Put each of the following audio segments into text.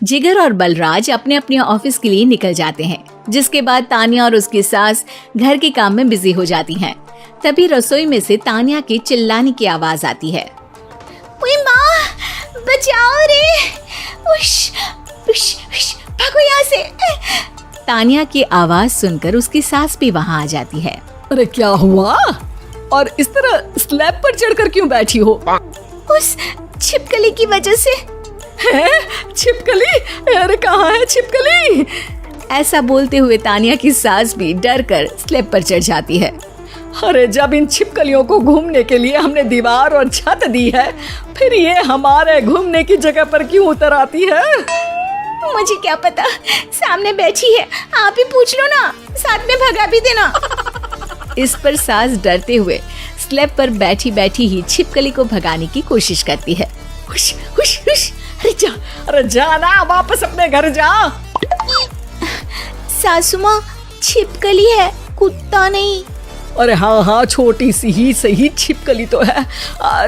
जिगर और बलराज अपने अपने ऑफिस के लिए निकल जाते हैं, जिसके बाद तानिया और उसकी सास घर के काम में बिजी हो जाती हैं। तभी रसोई में से तानिया के चिल्लाने की आवाज आती है। ओए माँ, बचाओ रे! उश, उश, उश, भागो यहाँ से! तानिया की आवाज सुनकर उसकी सास भी वहाँ आ जाती है। अरे क्या हुआ? और इस तरह स्लैब पर चढ़कर क्यों बैठी हो? उस छिपकली की वजह से। है? छिपकली? अरे कहाँ है छिपकली? ऐसा बोलते हुए तानिया की सास भी डर कर स्लैब पर चढ़ जाती है। अरे जब इन छिपकलियों को घूमने के लिए हमने दीवार और छत दी है, फिर ये हमारे घूमने की जगह पर क्यों उतर आती है? मुझे क्या पता, सामने बैठी है, आप ही पूछ लो ना, साथ में भगा भी देना। इस पर सास डरते हुए स्लैब पर बैठी बैठी ही छिपकली को भगाने की कोशिश करती है। हुश, हुश, हुश, अरे जा ना, वापस अपने घर जा। सासू माँ, छिपकली है, कुत्ता नहीं। अरे हाँ, छोटी सी ही सही छिपकली तो है,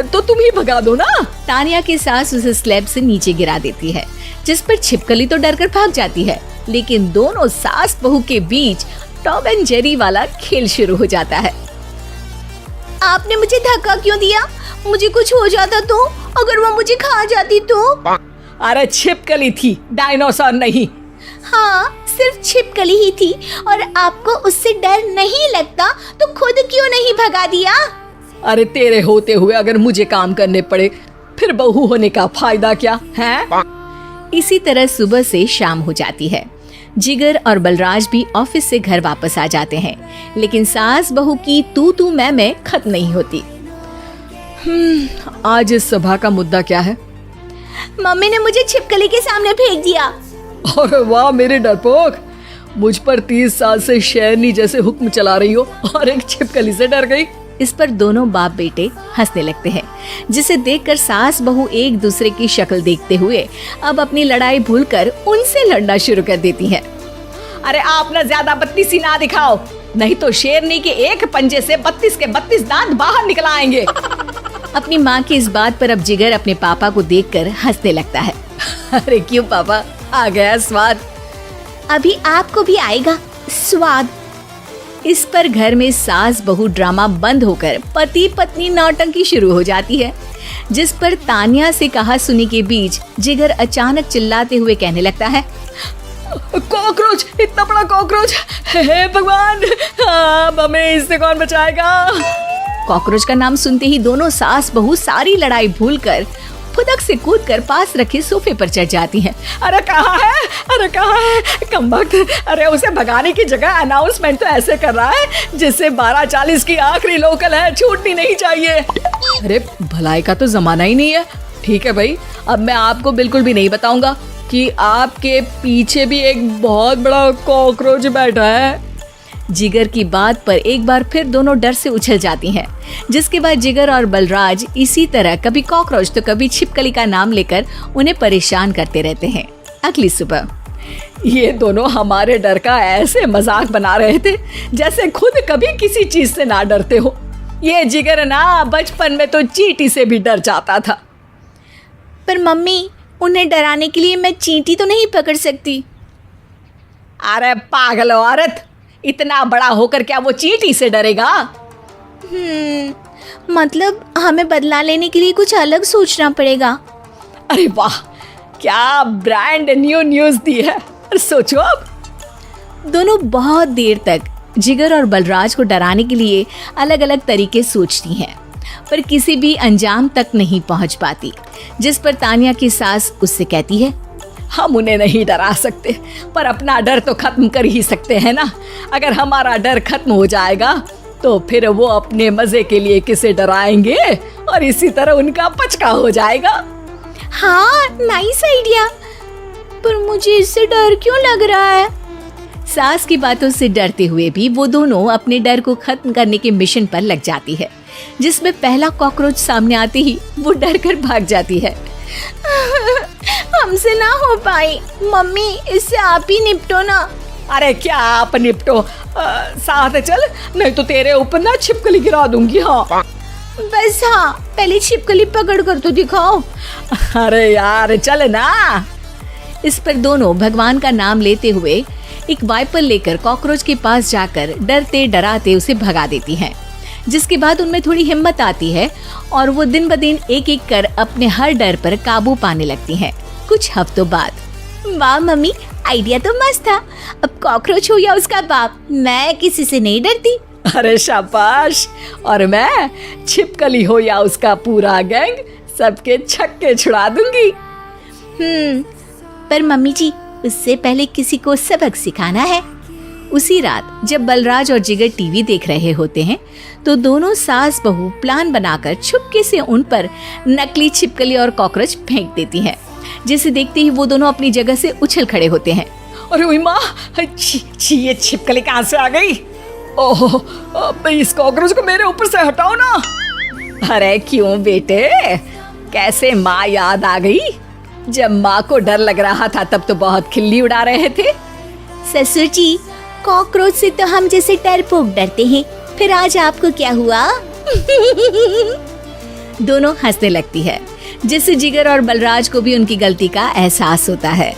तो तुम ही भगा दो ना। तानिया की सास उसे स्लैब से नीचे गिरा देती है, जिस पर छिपकली तो डरकर भाग जाती है, लेकिन दोनों सास बहू के बीच टॉम एंड जेरी वाला खेल शुरू हो जाता है। आपने मुझे धक्का क्यों दिया? मुझे कुछ हो जाता तो? अगर वो मुझे खा जाती तो? अरे छिपकली थी, डायनासोर नहीं। हाँ, सिर्फ छिपकली ही थी, और आपको उससे डर नहीं लगता तो खुद क्यों नहीं भगा दिया? अरे तेरे होते हुए अगर मुझे काम करने पड़े, फिर बहू होने का फायदा क्या है? इसी तरह सुबह से शाम हो जाती है। जिगर और बलराज भी ऑफिस से घर वापस आ जाते हैं, लेकिन सास बहू की तू मैं खत्म नहीं होती। आज इस सभा का मुद्दा क्या है? मम्मी ने मुझे छिपकली के सामने फेंक दिया। अरे वाह मेरे डरपोक, मुझ पर 30 साल से शेरनी जैसे हुक्म चला रही हो और एक छिपकली से डर गई। इस पर दोनों बाप बेटे हंसने लगते हैं, जिसे देखकर सास बहू एक दूसरे की शक्ल देखते हुए अब अपनी लड़ाई भूलकर उनसे लड़ना शुरू कर देती हैं। अरे आप ना ज्यादा बत्तीसी ना दिखाओ, नहीं तो शेरनी के एक पंजे से 32 के 32 दांत बाहर निकल आएंगे। अपनी माँ की इस बात पर अब जिगर अपने पापा को देखकर हंसने लगता है। अरे क्यों पापा, आ गया स्वाद। अभी आपको भी आएगा स्वाद। इस पर घर में सास बहू ड्रामा बंद होकर पति पत्नी नौटंकी शुरू हो जाती है, जिस पर तानिया से कहा सुनी के बीच जिगर अचानक चिल्लाते हुए कहने लगता है, कॉकरोच, इतना बड़ा कॉकरोच! हे भगवान, हमें इससे कौन बचाएगा? कॉकरोच का नाम सुनते ही दोनों सास बहू सारी लड़ाई भूलकर फुदक से कूदकर पास रखे सोफे पर चढ़ जाती हैं। अरे कहाँ है? अरे कहाँ है? कमबख्त! अरे उसे भगाने की जगह अनाउंसमेंट तो ऐसे कर रहा है जिससे 12:40 की आखिरी लोकल है, छूटनी नहीं चाहिए। अरे भलाई का तो जमाना ही नहीं है। ठीक है भाई, अब मैं आपको बिल्कुल भी नहीं बताऊंगा कि आपके पीछे भी एक बहुत बड़ा कॉकरोच बैठा है। जिगर की बात पर एक बार फिर दोनों डर से उछल जाती हैं, जिसके बाद जिगर और बलराज इसी तरह कभी कॉकरोच तो कभी छिपकली का नाम लेकर उन्हें परेशान करते रहते हैं। अगली सुबह ये दोनों हमारे डर का ऐसे मजाक बना रहे थे जैसे खुद कभी किसी चीज से ना डरते हो। ये जिगर ना बचपन में तो चींटी से भी डर जाता था। पर मम्मी, उन्हें डराने के लिए मैं चींटी तो नहीं पकड़ सकती। अरे पागल औरत, इतना बड़ा होकर क्या वो चींटी से डरेगा? मतलब हमें बदला लेने के लिए कुछ अलग सोचना पड़ेगा। अरे वाह, क्या ब्रांड न्यू न्यूज़ दी है। सोचो अब। दोनों बहुत देर तक जिगर और बलराज को डराने के लिए अलग अलग तरीके सोचती हैं, पर किसी भी अंजाम तक नहीं पहुंच पाती, जिस पर तानिया की सास उससे कहती है, हम उन्हें नहीं डरा सकते, पर अपना डर तो खत्म कर ही सकते हैं ना। अगर हमारा डर खत्म हो जाएगा तो फिर वो अपने मजे के लिए किसे डराएंगे और इसी तरह उनका पचका हो जाएगा। हाँ, नाइस आइडिया, पर मुझे इससे डर क्यों लग रहा है? सास की बातों से डरते हुए भी वो दोनों अपने डर को खत्म करने के मिशन पर लग जाती है, जिसमें पहला कॉकरोच सामने आते ही वो डर कर भाग जाती है। हमसे ना हो पाई मम्मी, इससे आप ही निपटो ना। अरे क्या आप निपटो, साथ चल, नहीं तो तेरे ऊपर ना छिपकली गिरा दूंगी। हाँ बस, हाँ पहले छिपकली पकड़ कर तो दिखाओ। अरे यार चल ना। इस पर दोनों भगवान का नाम लेते हुए एक वाइपर लेकर कॉकरोच के पास जाकर डरते डराते उसे भगा देती हैं, जिसके बाद उनमें थोड़ी हिम्मत आती है और वो दिन ब दिन एक एक कर अपने हर डर पर काबू पाने लगती हैं। कुछ हफ्तों बाद वाह मम्मी, आइडिया तो मस्त था। अब कॉकरोच हो या उसका बाप, मैं किसी से नहीं डरती। अरे शाबाश। और मैं छिपकली हो या उसका पूरा गैंग, सबके छक्के छुड़ा दूंगी। पर मम्मी जी, उससे पहले किसी को सबक सिखाना है। उसी रात जब बलराज और जिगर टीवी देख रहे होते हैं तो दोनों सास बहू प्लान बनाकर छुपके से उन पर नकली छिपकली और कॉकरोच फेंक देती हैं, जिसे देखते ही वो दोनों अपनी जगह से उछल खड़े होते हैं। अरे ओए माँ, छी, ये छिपकली कहाँ से आ गई? ओह, अब इस कॉकरोच को मेरे ऊपर से हटाओ ना। अरे क्यों बेटे, कैसे माँ याद आ गई? जब माँ को डर लग रहा था तब तो बहुत खिल्ली उड़ा रहे थे। ससुर जी, कॉकरोच से तो हम जैसे डरपोक डरते हैं, फिर आज आपको क्या हुआ? दोनों हंसने लगती है, जिससे जिगर और बलराज को भी उनकी गलती का एहसास होता है।